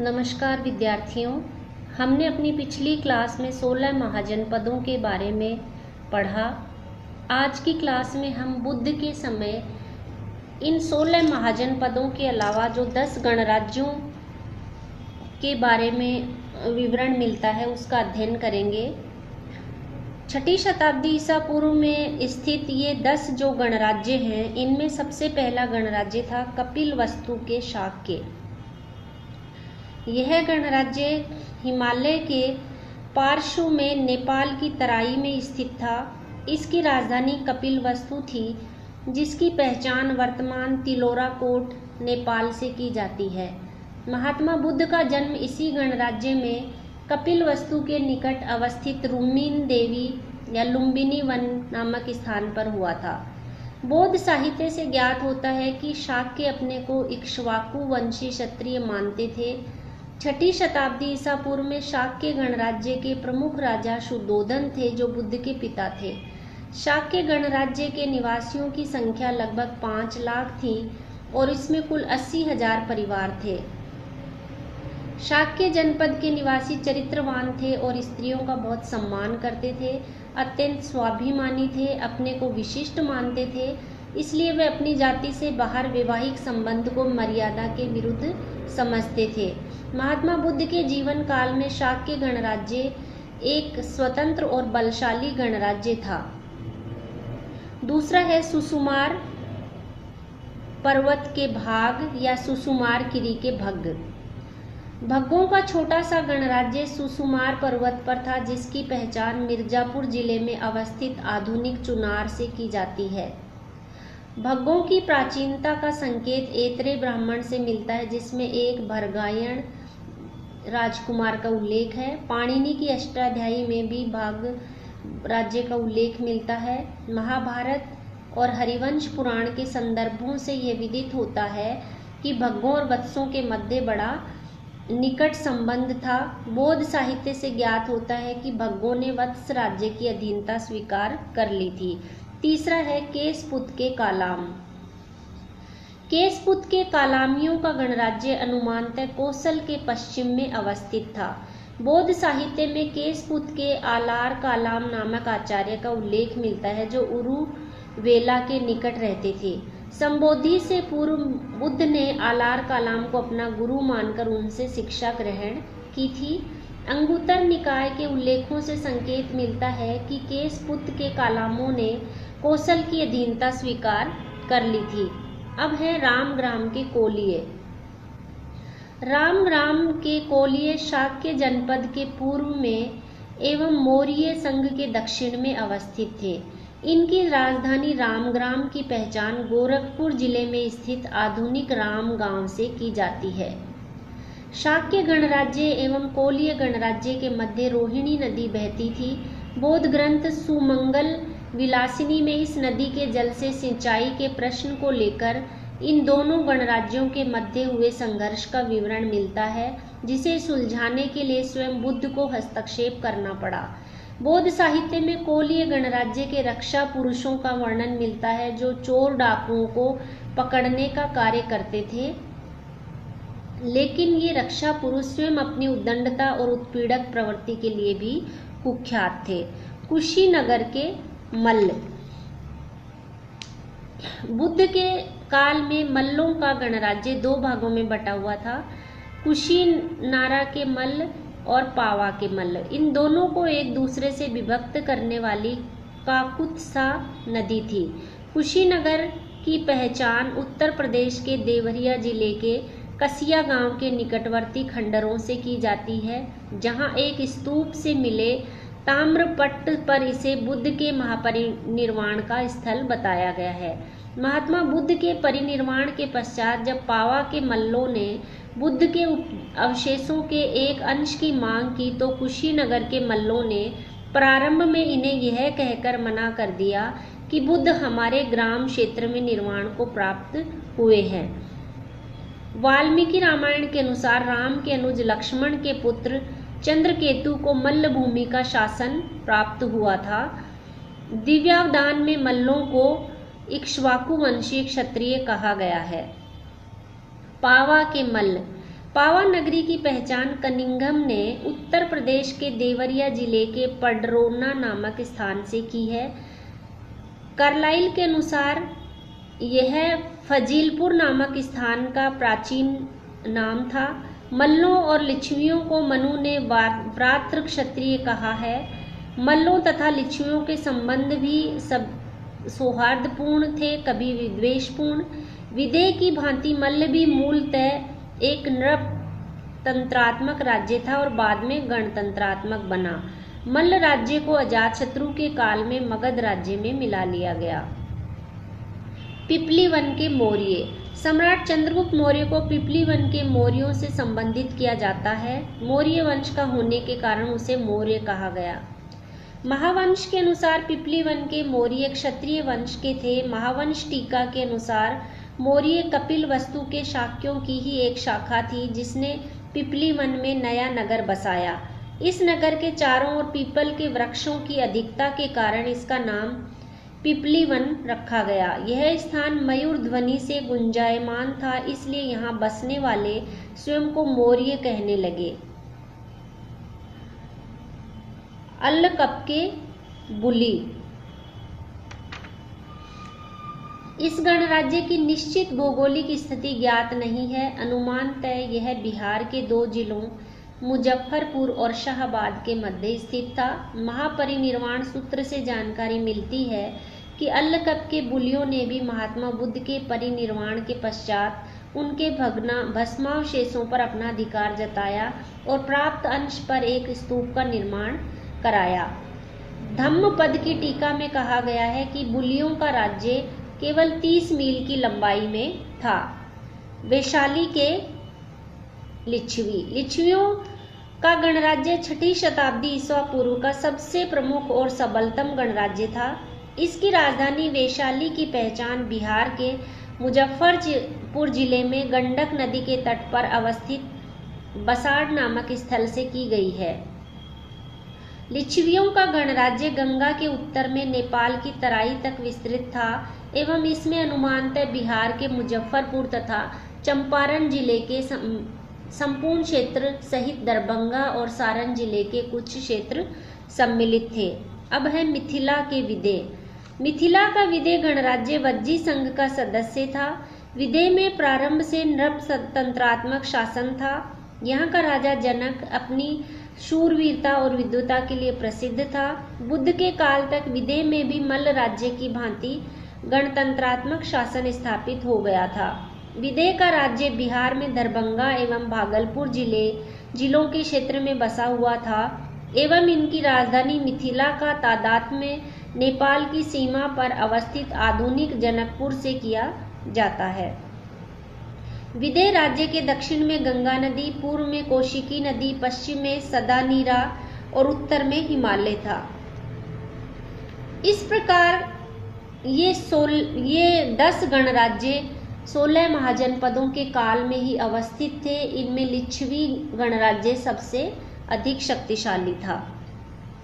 नमस्कार विद्यार्थियों, हमने अपनी पिछली क्लास में 16 महाजनपदों के बारे में पढ़ा। आज की क्लास में हम बुद्ध के समय इन 16 महाजनपदों के अलावा जो 10 गणराज्यों के बारे में विवरण मिलता है उसका अध्ययन करेंगे। 6ठी शताब्दी ईसा पूर्व में स्थित ये 10 जो गणराज्य हैं, इनमें सबसे पहला गणराज्य था कपिलवस्तु के शाक्य। यह गणराज्य हिमालय के पार्श्व में नेपाल की तराई में स्थित था। इसकी राजधानी कपिलवस्तु थी, जिसकी पहचान वर्तमान तिलोराकोट नेपाल से की जाती है। महात्मा बुद्ध का जन्म इसी गणराज्य में कपिलवस्तु के निकट अवस्थित रुम्मीन देवी या लुम्बिनी वन नामक स्थान पर हुआ था। बौद्ध साहित्य से ज्ञात होता है कि शाक्य अपने को इक्ष्वाकु वंशी क्षत्रिय मानते थे। 6ठी शताब्दी ईसा पूर्व में शाक्य गणराज्य के प्रमुख राजा शुद्धोधन थे, जो बुद्ध के पिता थे। शाक्य गणराज्य के निवासियों की संख्या लगभग 5 लाख थी और इसमें कुल 80,000 परिवार थे। शाक्य जनपद के निवासी चरित्रवान थे और स्त्रियों का बहुत सम्मान करते थे, अत्यंत स्वाभिमानी थे, अपने को विशिष्ट मानते थे। इसलिए वे अपनी जाति से बाहर वैवाहिक संबंध को मर्यादा के विरुद्ध समझते थे। महात्मा बुद्ध के जीवन काल में शाक्य गणराज्य एक स्वतंत्र और बलशाली गणराज्य था। दूसरा है सुसुमार पर्वत के भाग या सुसुमार किरी के भग्ग। भग्गों का छोटा सा गणराज्य सुसुमार पर्वत पर था, जिसकी पहचान मिर्जापुर जिले में अवस्थित आधुनिक चुनार से की जाती है। भग्गों की प्राचीनता का संकेत ऐतरेय ब्राह्मण से मिलता है, जिसमें एक भरगायण राजकुमार का उल्लेख है। पाणिनि की अष्टाध्यायी में भी भाग राज्य का उल्लेख मिलता है। महाभारत और हरिवंश पुराण के संदर्भों से यह विदित होता है कि भग्गों और वत्सों के मध्य बड़ा निकट संबंध था। बौद्ध साहित्य से ज्ञात होता है कि भग्गों ने वत्स राज्य की अधीनता स्वीकार कर ली थी। तीसरा है केसपुत के कालाम। केसपुत के कालामियों का गणराज्य अनुमानतः कोसल के पश्चिम में अवस्थित था। बौद्ध साहित्य में केसपुत के आलार कालाम नामक आचार्य का उल्लेख मिलता है, जो उरु वेला के निकट रहते थे। संबोधि से पूर्व बुद्ध ने आलार कालाम को अपना गुरु मानकर उनसे शिक्षा ग्रहण की थी। अंगुत्तर निकाय के उल्लेखों से संकेत मिलता है कि केसपुत के कालामों ने कोसल की अधीनता स्वीकार कर ली थी। अब है रामग्राम के कोलिय। रामग्राम के कोलिय शाक्य जनपद के पूर्व में एवं मौर्य संघ के दक्षिण में अवस्थित थे। इनकी राजधानी रामग्राम की पहचान गोरखपुर जिले में स्थित आधुनिक राम गांव से की जाती है। शाक्य गणराज्य एवं कोलिय गणराज्य के मध्य रोहिणी नदी बहती थी। बौद्ध ग्रंथ सुमंगल विलासिनी में इस नदी के जल से सिंचाई के प्रश्न को लेकर इन दोनों गणराज्यों के मध्य हुए संघर्ष का विवरण मिलता है, जिसे सुलझाने के लिए स्वयं बुद्ध को हस्तक्षेप करना पड़ा। बौद्ध साहित्य में कोलिय गणराज्य के रक्षा पुरुषों का वर्णन मिलता है, जो चोर डाकुओं को पकड़ने का कार्य करते थे। लेकिन ये रक्षा पुरुष स्वयं अपनी उद्दंडता और उत्पीड़क प्रवृत्ति के लिए भी कुख्यात थे। कुशीनगर के मल्ल। बुद्ध के काल में मल्लों का गणराज्य 2 भागों में बटा हुआ था, कुशीनारा के मल्ल और पावा के मल्ल। इन दोनों को एक दूसरे से विभक्त करने वाली काकुत्सा नदी थी। कुशीनगर की पहचान उत्तर प्रदेश के देवरिया जिले के कसिया गांव के निकटवर्ती खंडरों से की जाती है, जहां एक स्तूप से मिले ताम्रपट्ट पर इसे बुद्ध के महापरिनिर्वाण का स्थल बताया गया है। महात्मा बुद्ध के परिनिर्वाण के पश्चात जब पावा के मल्लों ने बुद्ध के अवशेषों के एक अंश की मांग की, तो कुशीनगर के मल्लों ने प्रारंभ में इन्हें यह कहकर मना कर दिया कि बुद्ध हमारे ग्राम क्षेत्र में निर्वाण को प्राप्त हुए हैं। वाल्मीकि रामायण के अनुसार राम के अनुज लक्ष्मण के पुत्र चंद्रकेतु को मल्ल भूमि का शासन प्राप्त हुआ था। दिव्यावदान में मल्लों को इक्ष्वाकु वंशीय क्षत्रिय कहा गया है। पावा के मल्ल पावा नगरी की पहचान कनिंघम ने उत्तर प्रदेश के देवरिया जिले के पडरौना नामक स्थान से की है। कार्लाइल के अनुसार यह फजीलपुर नामक स्थान का प्राचीन नाम था। मल्लों और लिच्छवियों को मनु ने व्रात्र क्षत्रिय कहा है। मल्लों तथा लिच्छवियों के संबंध भी सब सौहार्दपूर्ण थे, कभी विद्वेषपूर्ण। विदेह की भांति मल्ल भी मूलतः एक नृपतंत्रात्मक राज्य था और बाद में गणतंत्रात्मक बना। मल्ल राज्य को अजातशत्रु के काल में मगध राज्य में मिला लिया गया। पिपली वन के मौर्य। सम्राट चंद्रगुप्त मौर्य को पिपली वन के मौर्यों से संबंधित किया जाता है। मौर्य वंश का होने के कारण उसे मौर्य कहा गया। महावंश के अनुसार पिपली वन के मौर्य क्षत्रिय वंश के थे। महावंश टीका के अनुसार मौर्य कपिल वस्तु के शाक्यों की ही एक शाखा थी, जिसने पिपली वन में नया नगर बसाया। इस नगर के चारों ओर पीपल के वृक्षों की अधिकता के कारण इसका नाम पिपली वन रखा गया। यह स्थान मयूर ध्वनि से गुंजायमान था, इसलिए यहाँ बसने वाले स्वयं को मौर्य कहने लगे। अल्लकप के बुली। इस गणराज्य की निश्चित भौगोलिक स्थिति ज्ञात नहीं है। अनुमानतः यह बिहार के 2 जिलों मुजफ्फरपुर और शाहबाद के मध्य स्थित था। महापरिनिर्वाण सूत्र से जानकारी मिलती है कि अल्लकप के बुलियों ने भी महात्मा बुद्ध के परिनिर्वाण के पश्चात उनके भस्मावशेषों पर अपना अधिकार जताया और प्राप्त अंश पर एक स्तूप का निर्माण कराया। धम्मपद की टीका में कहा गया है कि बुलियों का राज्य केवल 30 मील की लंबाई में था। वैशाली के लिच्छवियों का गणराज्य 6ठी शताब्दी ईसा पूर्व का सबसे प्रमुख और सबलतम गणराज्य था। इसकी राजधानी वैशाली की पहचान बिहार के मुजफ्फरपुर जिले में गंडक नदी के तट पर अवस्थित बसाड़ नामक स्थल से की गई है। लिच्छवियों का गणराज्य गंगा के उत्तर में नेपाल की तराई तक विस्तृत था एवं इसमें अनुमानतः बिहार के मुजफ्फरपुर तथा चंपारण जिले के संपूर्ण क्षेत्र सहित दरभंगा और सारण जिले के कुछ क्षेत्र सम्मिलित थे। अब है मिथिला के विदेह। मिथिला का विदेह गणराज्य वज्जी संघ का सदस्य था। विदेह में प्रारंभ से नृपतंत्रात्मक शासन था। यहाँ का राजा जनक अपनी शूरवीरता और विद्वता के लिए प्रसिद्ध था। बुद्ध के काल तक विदेह में भी मल्ल राज्य की भांति गणतंत्रात्मक शासन स्थापित हो गया था। विदेह का राज्य बिहार में दरभंगा एवं भागलपुर जिलों के क्षेत्र में बसा हुआ था एवं इनकी राजधानी मिथिला का तादात्म्य में नेपाल की सीमा पर अवस्थित आधुनिक जनकपुर से किया जाता है। विदेह राज्य के दक्षिण में गंगा नदी, पूर्व में कौशिकी नदी, पश्चिम में सदानीरा और उत्तर में हिमालय था। इस प्रकार ये 10 गणराज्य 16 महाजनपदों के काल में ही अवस्थित थे। इनमें लिच्छवी गणराज्य सबसे अधिक शक्तिशाली था।